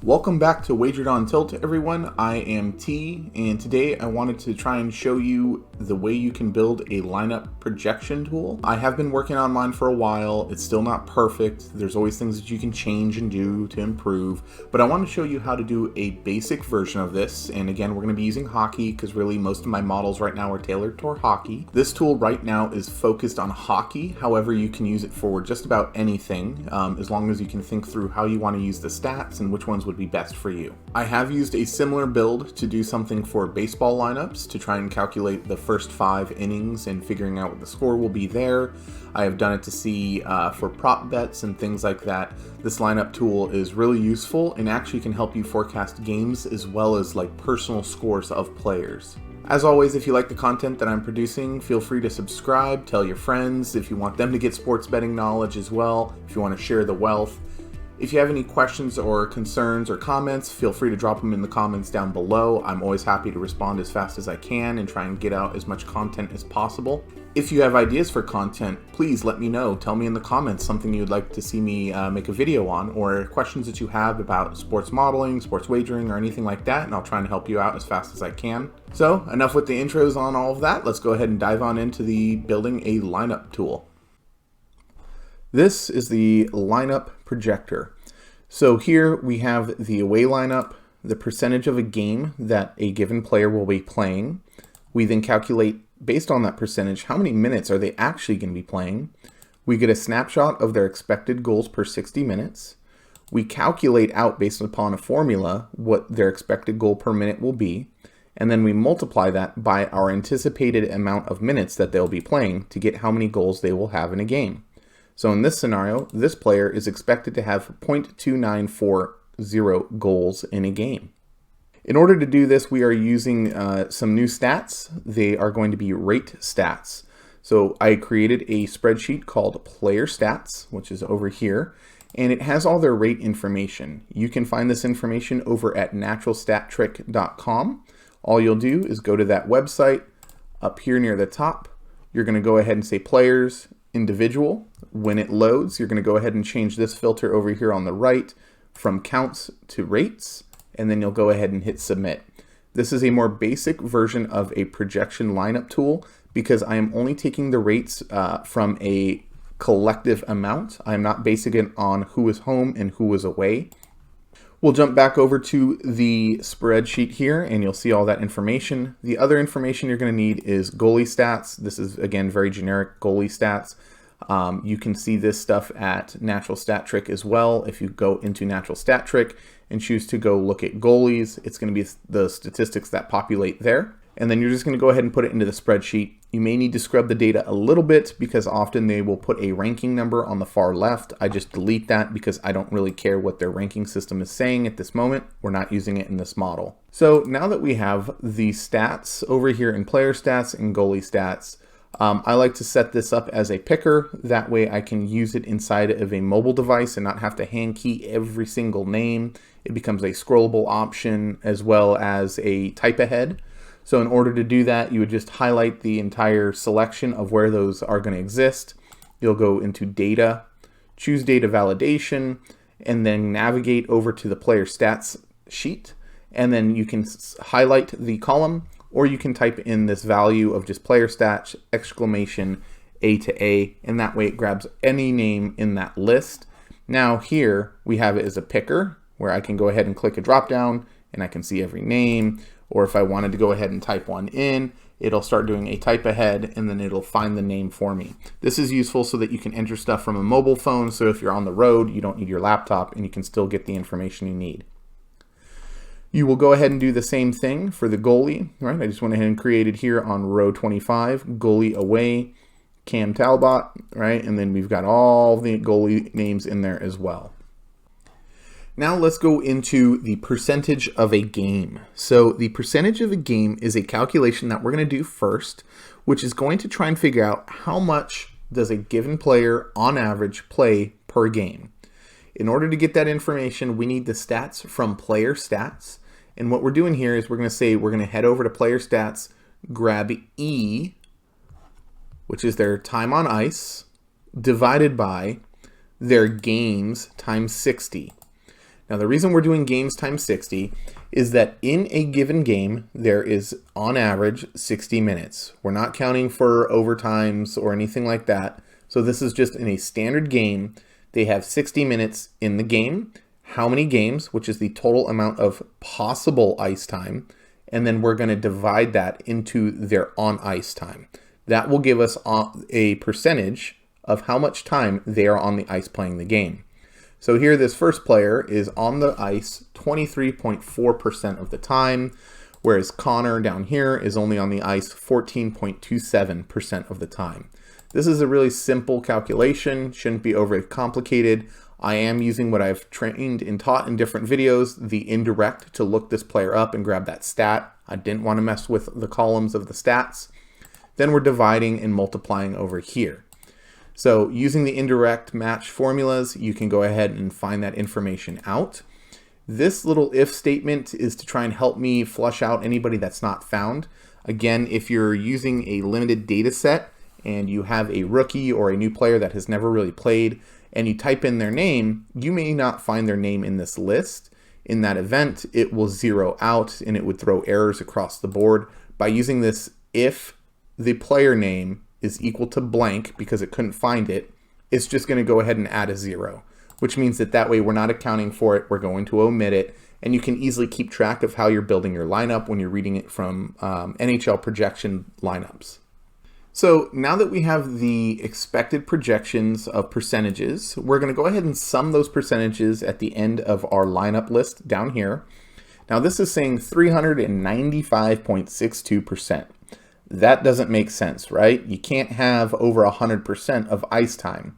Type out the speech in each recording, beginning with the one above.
Welcome back to Wagered on Tilt, everyone. I am T, and today I wanted to try and show you the way you can build a lineup projection tool. I have been working on mine for a while. It's still not perfect. There's always things that you can change and do to improve, but I want to show you how to do a basic version of this. And again, we're going to be using hockey because really most of my models right now are tailored toward hockey. This tool right now is focused on hockey. However, you can use it for just about anything, as long as you can think through how you want to use the stats and which ones would be best for you. I have used a similar build to do something for baseball lineups to try and calculate the first 5 innings and figuring out what the score will be there. I have done it to see for prop bets and things like that. This lineup tool is really useful and actually can help you forecast games as well as like personal scores of players. As always, if you like the content that I'm producing, feel free to subscribe, tell your friends if you want them to get sports betting knowledge as well, if you want to share the wealth. If you have any questions or concerns or comments, feel free to drop them in the comments down below. I'm always happy to respond as fast as I can and try and get out as much content as possible. If you have ideas for content, please let me know. Tell me in the comments something you'd like to see me make a video on, or questions that you have about sports modeling, sports wagering, or anything like that, and I'll try and help you out as fast as I can. So, enough with the intros on all of that. Let's go ahead and dive on into the building a lineup tool. This is the lineup projector. So here we have the away lineup, the percentage of a game that a given player will be playing. We then calculate, based on that percentage, how many minutes are they actually going to be playing. We get a snapshot of their expected goals per 60 minutes. We calculate out, based upon a formula, what their expected goal per minute will be. And then we multiply that by our anticipated amount of minutes that they'll be playing to get how many goals they will have in a game. So in this scenario, this player is expected to have 0.2940 goals in a game. In order to do this, we are using some new stats. They are going to be rate stats. So I created a spreadsheet called player stats, which is over here, and it has all their rate information. You can find this information over at naturalstattrick.com. All you'll do is go to that website. Up here near the top, you're going to go ahead and say players, individual. When it loads, you're going to go ahead and change this filter over here on the right from counts to rates, and then you'll go ahead and hit submit. This is a more basic version of a projection lineup tool because I am only taking the rates from a collective amount. I am not basing it on who is home and who is away. We'll jump back over to the spreadsheet here and you'll see all that information. The other information you're going to need is goalie stats. This is, again, very generic goalie stats. You can see this stuff at Natural Stat Trick as well. If you go into Natural Stat Trick and choose to go look at goalies, it's going to be the statistics that populate there. And then you're just going to go ahead and put it into the spreadsheet. You may need to scrub the data a little bit because often they will put a ranking number on the far left. I just delete that because I don't really care what their ranking system is saying at this moment. We're not using it in this model. So now that we have the stats over here in player stats and goalie stats, I like to set this up as a picker. That way I can use it inside of a mobile device and not have to hand key every single name. It becomes a scrollable option as well as a type ahead. So in order to do that, you would just highlight the entire selection of where those are going to exist. You'll go into data, choose data validation, and then navigate over to the player stats sheet. And then you can highlight the column, or you can type in this value of just player stats, exclamation, A to A, and that way it grabs any name in that list. Now here we have it as a picker where I can go ahead and click a drop down and I can see every name. Or if I wanted to go ahead and type one in, it'll start doing a type ahead and then it'll find the name for me. This is useful so that you can enter stuff from a mobile phone. So if you're on the road, you don't need your laptop and you can still get the information you need. You will go ahead and do the same thing for the goalie, right? I just went ahead and created here on row 25, goalie away, Cam Talbot, right? And then we've got all the goalie names in there as well. Now let's go into the percentage of a game. So the percentage of a game is a calculation that we're going to do first, which is going to try and figure out how much does a given player on average play per game. In order to get that information, we need the stats from player stats. And what we're doing here is we're going to say we're going to head over to player stats, grab E, which is their time on ice, divided by their games times 60. Now the reason we're doing games times 60 is that in a given game, there is on average 60 minutes. We're not counting for overtimes or anything like that. So this is just in a standard game. They have 60 minutes in the game, how many games, which is the total amount of possible ice time, and then we're going to divide that into their on ice time. That will give us a percentage of how much time they are on the ice playing the game. So here this first player is on the ice 23.4% of the time, whereas Connor down here is only on the ice 14.27% of the time. This is a really simple calculation, shouldn't be overly complicated. I am using what I've trained and taught in different videos, the indirect, to look this player up and grab that stat. I didn't want to mess with the columns of the stats. Then we're dividing and multiplying over here. So using the indirect match formulas, you can go ahead and find that information out. This little if statement is to try and help me flush out anybody that's not found. Again, if you're using a limited data set and you have a rookie or a new player that has never really played and you type in their name, you may not find their name in this list. In that event, it will zero out and it would throw errors across the board. By using this if the player name is equal to blank because it couldn't find it, it's just going to go ahead and add a 0, which means that way we're not accounting for it, we're going to omit it, and you can easily keep track of how you're building your lineup when you're reading it from NHL projection lineups. So now that we have the expected projections of percentages, we're going to go ahead and sum those percentages at the end of our lineup list down here. Now this is saying 395.62%. That doesn't make sense, right? You can't have over 100% of ice time.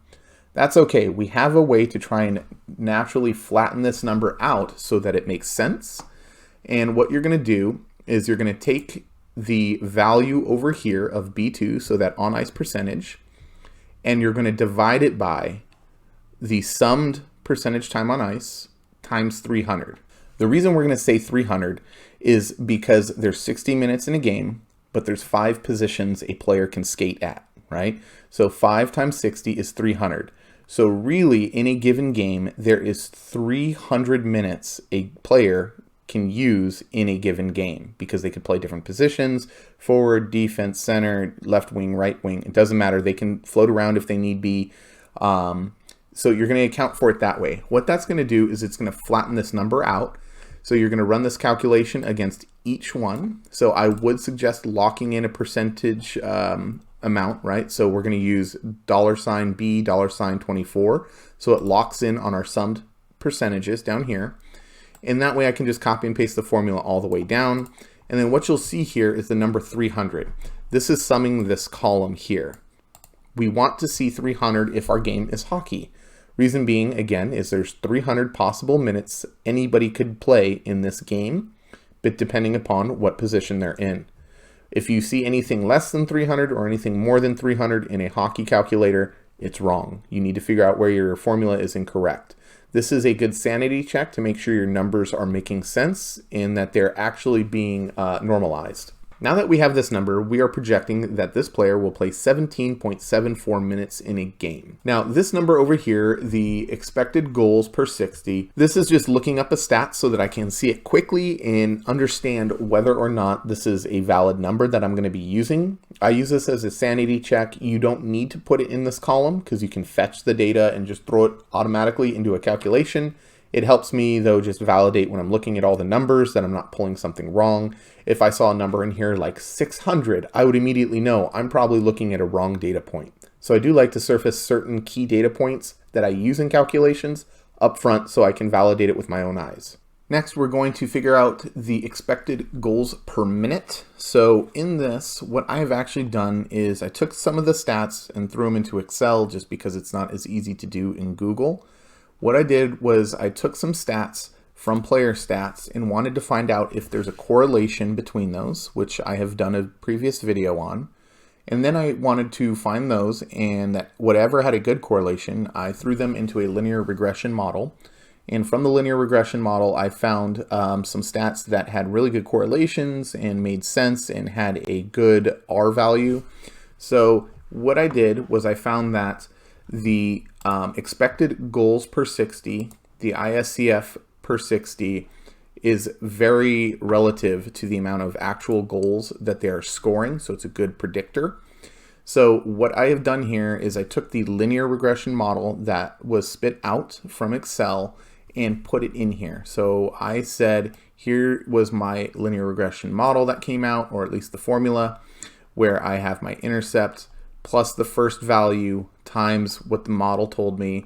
That's okay. We have a way to try and naturally flatten this number out so that it makes sense. And what you're going to do is you're going to take the value over here of B2, so that on ice percentage, and you're going to divide it by the summed percentage time on ice times 300. The reason we're going to say 300 is because there's 60 minutes in a game, but there's 5 positions a player can skate at, right? So 5 times 60 is 300. So really, in a given game, there is 300 minutes a player can use in a given game because they could play different positions, forward, defense, center, left wing, right wing. It doesn't matter. They can float around if they need be. So you're going to account for it that way. What that's going to do is it's going to flatten this number out. So you're going to run this calculation against each one. So I would suggest locking in a percentage amount, right? So we're going to use $B, $24. So it locks in on our summed percentages down here. And that way I can just copy and paste the formula all the way down. And then what you'll see here is the number 300. This is summing this column here. We want to see 300 if our game is hockey. Reason being, again, is there's 300 possible minutes anybody could play in this game, but depending upon what position they're in. If you see anything less than 300 or anything more than 300 in a hockey calculator, it's wrong. You need to figure out where your formula is incorrect. This is a good sanity check to make sure your numbers are making sense and that they're actually being normalized. Now that we have this number, we are projecting that this player will play 17.74 minutes in a game. Now, this number over here, the expected goals per 60, this is just looking up a stat so that I can see it quickly and understand whether or not this is a valid number that I'm going to be using. I use this as a sanity check. You don't need to put it in this column because you can fetch the data and just throw it automatically into a calculation. It helps me, though, just validate when I'm looking at all the numbers that I'm not pulling something wrong. If I saw a number in here like 600, I would immediately know I'm probably looking at a wrong data point. So I do like to surface certain key data points that I use in calculations up front so I can validate it with my own eyes. Next, we're going to figure out the expected goals per minute. So in this, what I have actually done is I took some of the stats and threw them into Excel just because it's not as easy to do in Google. What I did was I took some stats from player stats and wanted to find out if there's a correlation between those, which I have done a previous video on. And then I wanted to find those, and that whatever had a good correlation, I threw them into a linear regression model. And from the linear regression model, I found some stats that had really good correlations and made sense and had a good R value. So what I did was I found that the expected goals per 60, the ISCF per 60 is very relative to the amount of actual goals that they are scoring, so it's a good predictor. So what I have done here is I took the linear regression model that was spit out from Excel and put it in here. So I said, here was my linear regression model that came out, or at least the formula, where I have my intercept plus the first value times what the model told me,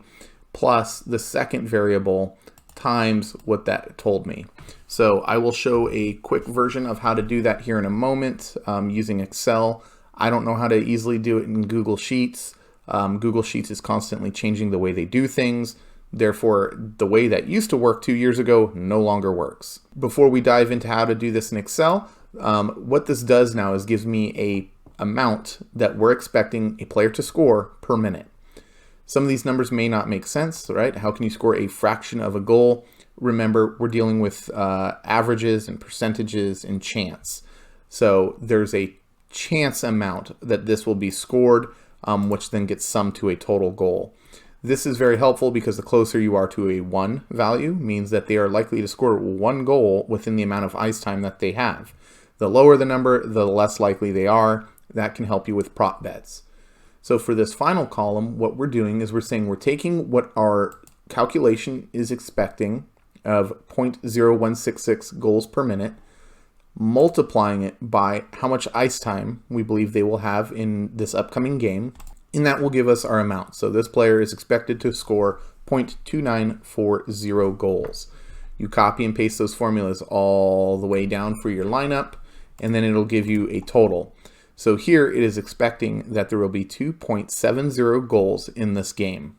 plus the second variable times what that told me. So I will show a quick version of how to do that here in a moment using Excel. I don't know how to easily do it in Google Sheets. Google Sheets is constantly changing the way they do things. Therefore, the way that used to work 2 years ago no longer works. Before we dive into how to do this in Excel, what this does now is gives me a amount that we're expecting a player to score per minute. Some of these numbers may not make sense, right? How can you score a fraction of a goal? Remember, we're dealing with averages and percentages and chance. So there's a chance amount that this will be scored, which then gets summed to a total goal. This is very helpful because the closer you are to a 1 value means that they are likely to score 1 goal within the amount of ice time that they have. The lower the number, the less likely they are. That can help you with prop bets. So for this final column, what we're doing is we're saying we're taking what our calculation is expecting of 0.0166 goals per minute, multiplying it by how much ice time we believe they will have in this upcoming game, and that will give us our amount. So this player is expected to score 0.2940 goals. You copy and paste those formulas all the way down for your lineup, and then it'll give you a total. So here it is expecting that there will be 2.70 goals in this game.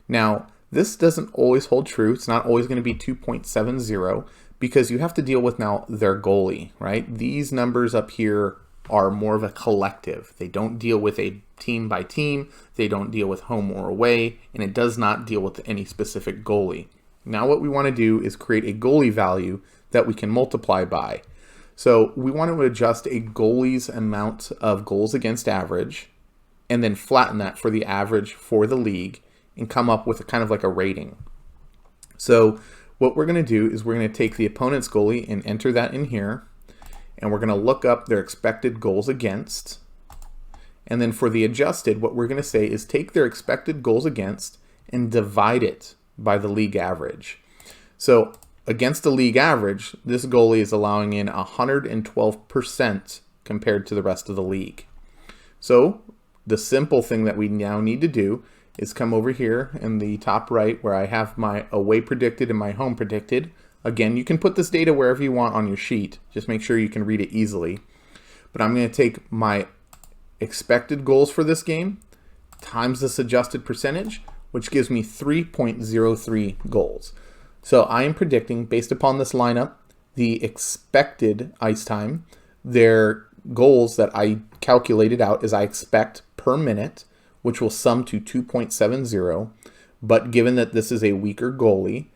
Now, this doesn't always hold true. It's not always going to be 2.70 because you have to deal with now their goalie, right? These numbers up here are more of a collective. They don't deal with a team by team. They don't deal with home or away, and it does not deal with any specific goalie. Now what we want to do is create a goalie value that we can multiply by. So we want to adjust a goalie's amount of goals against average and then flatten that for the average for the league and come up with a kind of like a rating. So what we're going to do is we're going to take the opponent's goalie and enter that in here, and we're going to look up their expected goals against. And then for the adjusted, what we're going to say is take their expected goals against and divide it by the league average. So against the league average, this goalie is allowing in 112% compared to the rest of the league. So the simple thing that we now need to do is come over here in the top right where I have my away predicted and my home predicted. Again, you can put this data wherever you want on your sheet. Just make sure you can read it easily. But I'm going to take my expected goals for this game times this adjusted percentage, which gives me 3.03 goals. So I am predicting, based upon this lineup, the expected ice time, their goals that I calculated out as I expect per minute, which will sum to 2.70. But given that this is a weaker goalie,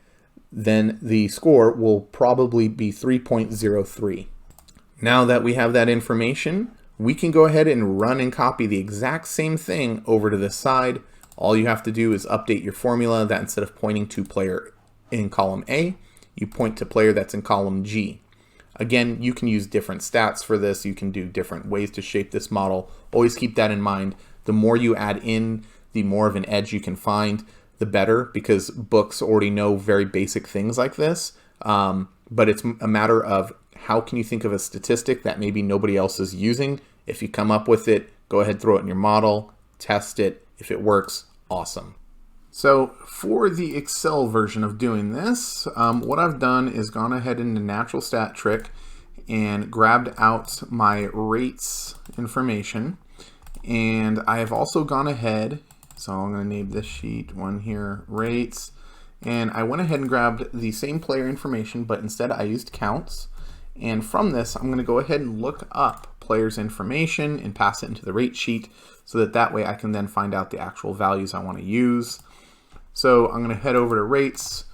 then the score will probably be 3.03. Now that we have that information, we can go ahead and run and copy the exact same thing over to this side. All you have to do is update your formula that instead of pointing to player in column A, you point to player that's in column G. Again, you can use different stats for this. You can do different ways to shape this model. Always keep that in mind. The more you add in, the more of an edge you can find, the better, because books already know very basic things like this. But it's a matter of how can you think of a statistic that maybe nobody else is using. If you come up with it, go ahead, throw it in your model, test it. If it works, awesome. So for the Excel version of doing this, what I've done is gone ahead into Natural Stat Trick and grabbed out my rates information. And I have also gone ahead, so I'm going to name this sheet one here, rates. And I went ahead and grabbed the same player information, but instead I used counts. And from this, I'm going to go ahead and look up players' information and pass it into the rate sheet so that way I can then find out the actual values I want to use. So I'm going to head over to rates.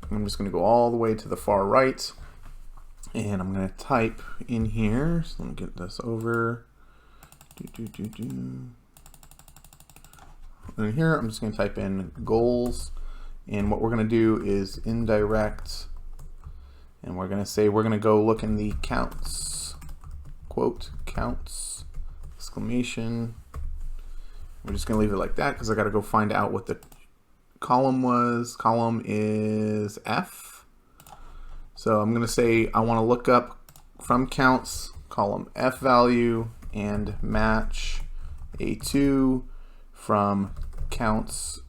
I'm just going to go all the way to the far right, and I'm going to type in here. So let me get this over. And here I'm just going to type in goals, And what we're going to do is indirect, and we're going to say we're going to go look in the counts, quote, counts, exclamation. We're just going to leave it like that because I got to go find out what the column was. Column is F. So I'm going to say I want to look up from counts, column F value, and match A2 from counts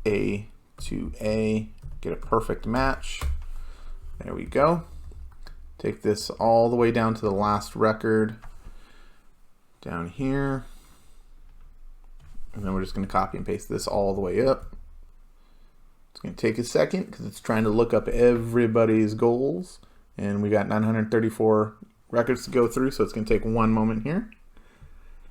A to A. Get a perfect match. There we go. Take this all the way down to the last record down here. And then we're just going to copy and paste this all the way up. It's going to take a second because it's trying to look up everybody's goals. And we got 934 records to go through, so it's going to take one moment here.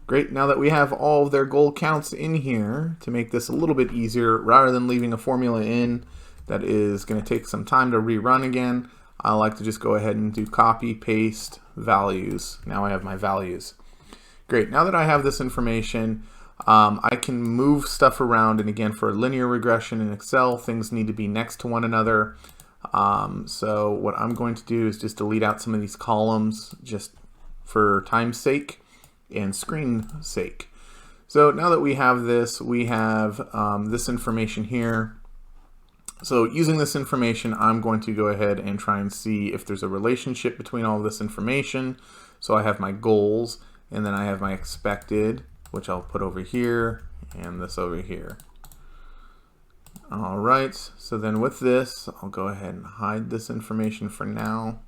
Great, now that we have all of their goal counts in here, to make this a little bit easier, rather than leaving a formula in that is going to take some time to rerun again, I like to just go ahead and do copy, paste, values. Now I have my values. Great, now that I have this information, I can move stuff around, and again, for linear regression in Excel, things need to be next to one another. So what I'm going to do is just delete out some of these columns just for time's sake and screen sake. So now that we have this, we have this information here. So using this information, I'm going to go ahead and try and see if there's a relationship between all of this information. So I have my goals, and then I have my expected, which I'll put over here, and this over here. All right, so then with this, I'll go ahead and hide this information for now.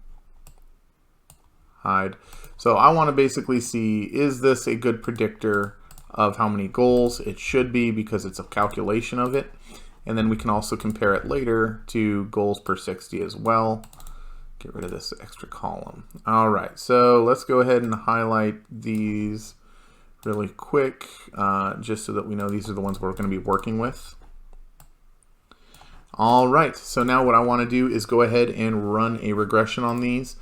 Hide. So I want to basically see, is this a good predictor of how many goals? It should be, because it's a calculation of it. And then we can also compare it later to goals per 60 as well. Get rid of this extra column. All right, so let's go ahead and highlight these really quick, just so that we know these are the ones we're going to be working with. All right, so now what I want to do is go ahead and run a regression on these.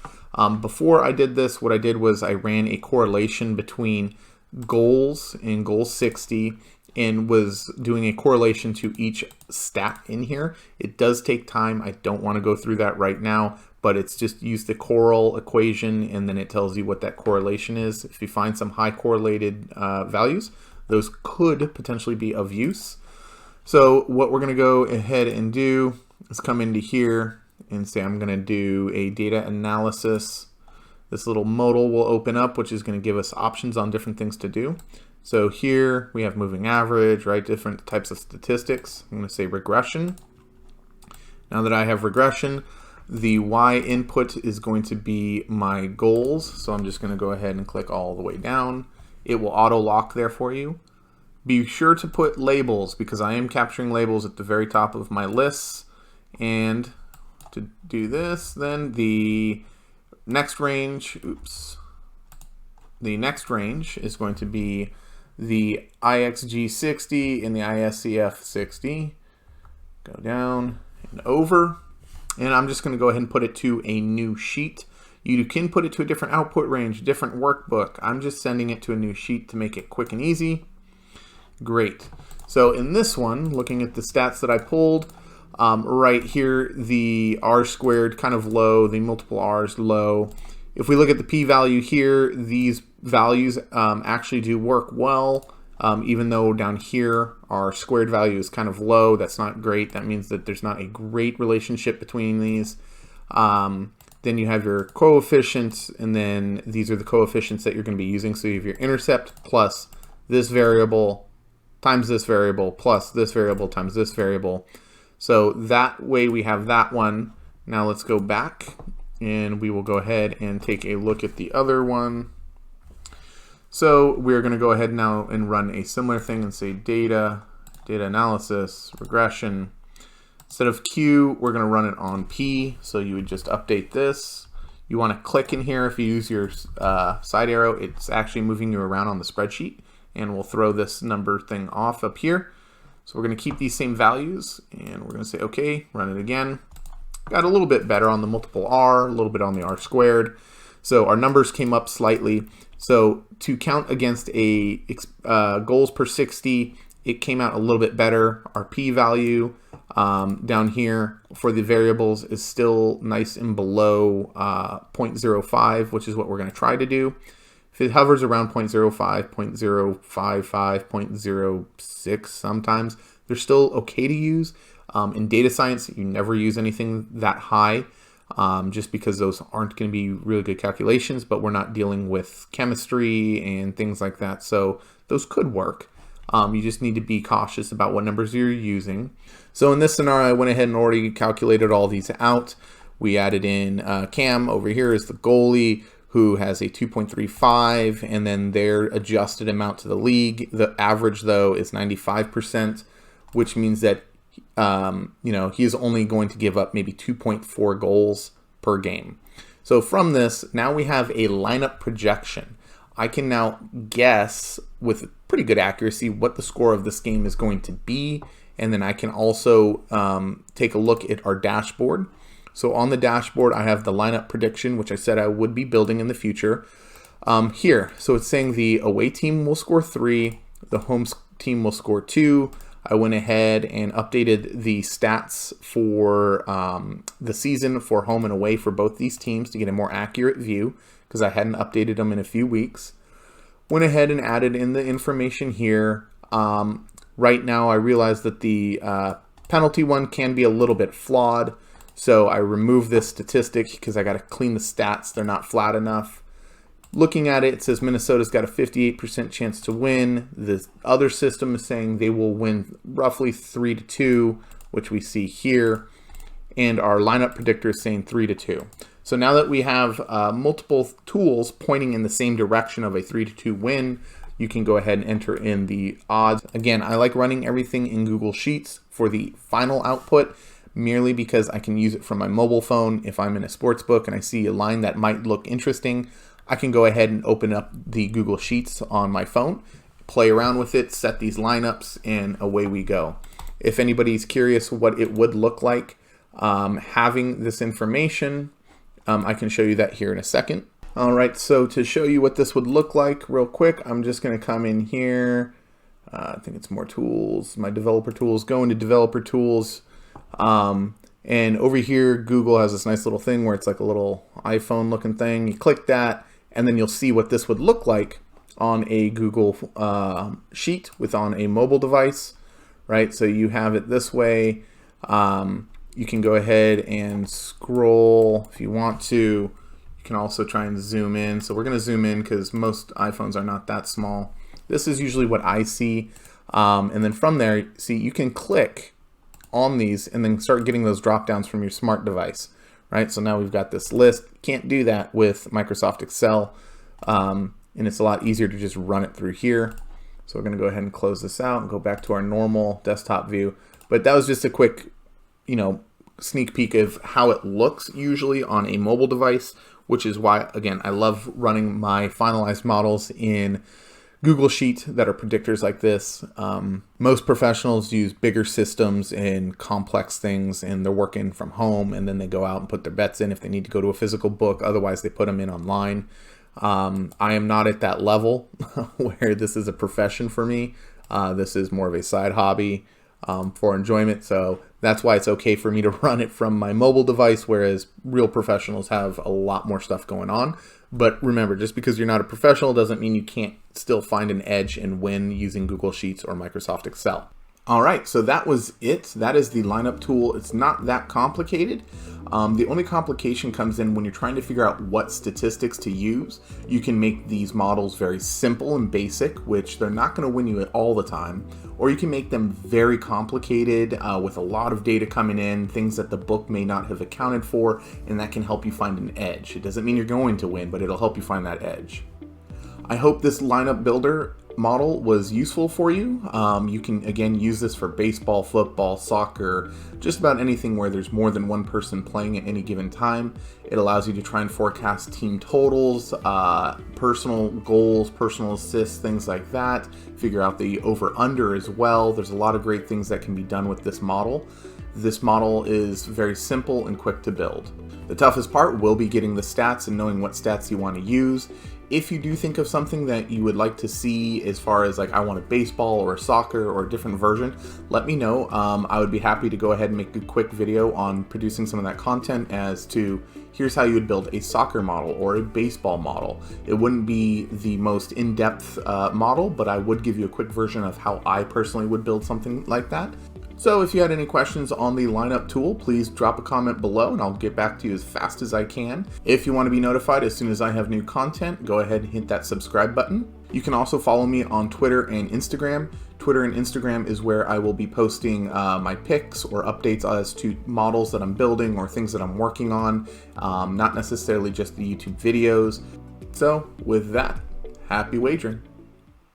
Before I did this, what I did was I ran a correlation between goals and goal 60 and was doing a correlation to each stat in here. It does take time. I don't want to go through that right now, but it's just use the Correl equation, and then it tells you what that correlation is. If you find some high correlated values, those could potentially be of use. So what we're going to go ahead and do is come into here and say I'm going to do a data analysis. This little modal will open up, which is going to give us options on different things to do. So here we have moving average, right? Different types of statistics. I'm going to say regression. Now that I have regression, the Y input is going to be my goals. So I'm just going to go ahead and click all the way down. It will auto lock there for you. Be sure to put labels, because I am capturing labels at the very top of my lists. And to do this, then the next range, the next range is going to be the IXG60 and the ISCF60. Go down and over. And I'm just going to go ahead and put it to a new sheet. You can put it to a different output range, different workbook. I'm just sending it to a new sheet to make it quick and easy. Great. So in this one, looking at the stats that I pulled, right here, the R squared kind of low, the multiple R's low. If we look at the p-value here, these values actually do work well, even though down here our squared value is kind of low. That's not great. That means that there's not a great relationship between these. Then you have your coefficients, and then these are the coefficients that you're going to be using. So you have your intercept plus this variable times this variable plus this variable times this variable. So that way we have that one. Now let's go back, and we will go ahead and take a look at the other one. So we're going to go ahead now and run a similar thing and say data analysis, regression. Instead of Q, we're going to run it on P. So you would just update this. You want to click in here. If you use your side arrow, it's actually moving you around on the spreadsheet, and we'll throw this number thing off up here. So we're going to keep these same values, and we're going to say, okay, run it again. Got a little bit better on the multiple R, a little bit on the R squared. So our numbers came up slightly. So to count against a goals per 60 it came out a little bit better. Our p-value down here for the variables is still nice and below 0.05, which is what we're going to try to do. If it hovers around 0.05, 0.055, 0.06 sometimes, they're still okay to use. In data science, you never use anything that high just because those aren't going to be really good calculations, but we're not dealing with chemistry and things like that. So those could work. You just need to be cautious about what numbers you're using. So in this scenario, I went ahead and already calculated all these out. We added in Cam. Over here is the goalie, who has a 2.35, and then their adjusted amount to the league. The average, though, is 95%, which means that he is only going to give up maybe 2.4 goals per game. So from this, now we have a lineup projection. I can now guess with pretty good accuracy what the score of this game is going to be, and then I can also take a look at our dashboard. So on the dashboard, I have the lineup prediction, which I said I would be building in the future. Here, so it's saying the away team will score 3, the home team will score 2. I went ahead and updated the stats for the season for home and away for both these teams to get a more accurate view, because I hadn't updated them in a few weeks. Went ahead and added in the information here. Right now, I realize that the penalty one can be a little bit flawed. So I removed this statistic because I got to clean the stats. They're not flat enough. Looking at it, it says Minnesota's got a 58% chance to win. The other system is saying they will win roughly 3-2, which we see here. And our lineup predictor is saying 3-2. So now that we have multiple tools pointing in the same direction of a 3-2 win, you can go ahead and enter in the odds. Again, I like running everything in Google Sheets for the final output, merely because I can use it from my mobile phone. If I'm in a sports book and I see a line that might look interesting, I can go ahead and open up the Google Sheets on my phone, play around with it, set these lineups, and away we go. If anybody's curious what it would look like having this information, I can show you that here in a second. All right, so to show you what this would look like real quick, I'm just going to come in here. I think it's more tools, my developer tools, go into developer tools. And over here, Google has this nice little thing where it's like a little iPhone looking thing. You click that, and then you'll see what this would look like on a Google sheet on a mobile device, right? So you have it this way. You can go ahead and scroll if you want to. You can also try and zoom in. So we're going to zoom in because most iPhones are not that small. This is usually what I see. And then from there, see, you can click on these and then start getting those drop downs from your smart device, right? So now we've got this list. Can't do that with Microsoft Excel, and it's a lot easier to just run it through here. So we're going to go ahead and close this out and go back to our normal desktop view. But that was just a quick, sneak peek of how it looks usually on a mobile device, which is why, again, I love running my finalized models in Google Sheet that are predictors like this. Most professionals use bigger systems and complex things, and they're working from home, and then they go out and put their bets in if they need to go to a physical book. Otherwise, they put them in online. I am not at that level where this is a profession for me. This is more of a side hobby for enjoyment. So that's why it's okay for me to run it from my mobile device, whereas real professionals have a lot more stuff going on. But remember, just because you're not a professional doesn't mean you can't still find an edge and win using Google Sheets or Microsoft Excel. All right, so that was it. That is the lineup tool. It's not that complicated. The only complication comes in when you're trying to figure out what statistics to use. You can make these models very simple and basic, which they're not going to win you at all the time, or you can make them very complicated with a lot of data coming in, things that the book may not have accounted for, and that can help you find an edge. It doesn't mean you're going to win, but it'll help you find that edge. I hope this lineup builder model was useful for you. You can, again, use this for baseball, football, soccer, just about anything where there's more than one person playing at any given time. It allows you to try and forecast team totals, personal goals, personal assists, things like that. Figure out the over-under as well. There's a lot of great things that can be done with this model. This model is very simple and quick to build. The toughest part will be getting the stats and knowing what stats you want to use. If you do think of something that you would like to see as far as like I want a baseball or a soccer or a different version, let me know. I would be happy to go ahead and make a quick video on producing some of that content as to here's how you would build a soccer model or a baseball model. It wouldn't be the most in-depth model, but I would give you a quick version of how I personally would build something like that. So if you had any questions on the lineup tool, please drop a comment below and I'll get back to you as fast as I can. If you want to be notified as soon as I have new content, go ahead and hit that subscribe button. You can also follow me on Twitter and Instagram. Twitter and Instagram is where I will be posting my pics or updates as to models that I'm building or things that I'm working on, not necessarily just the YouTube videos. So with that, happy wagering.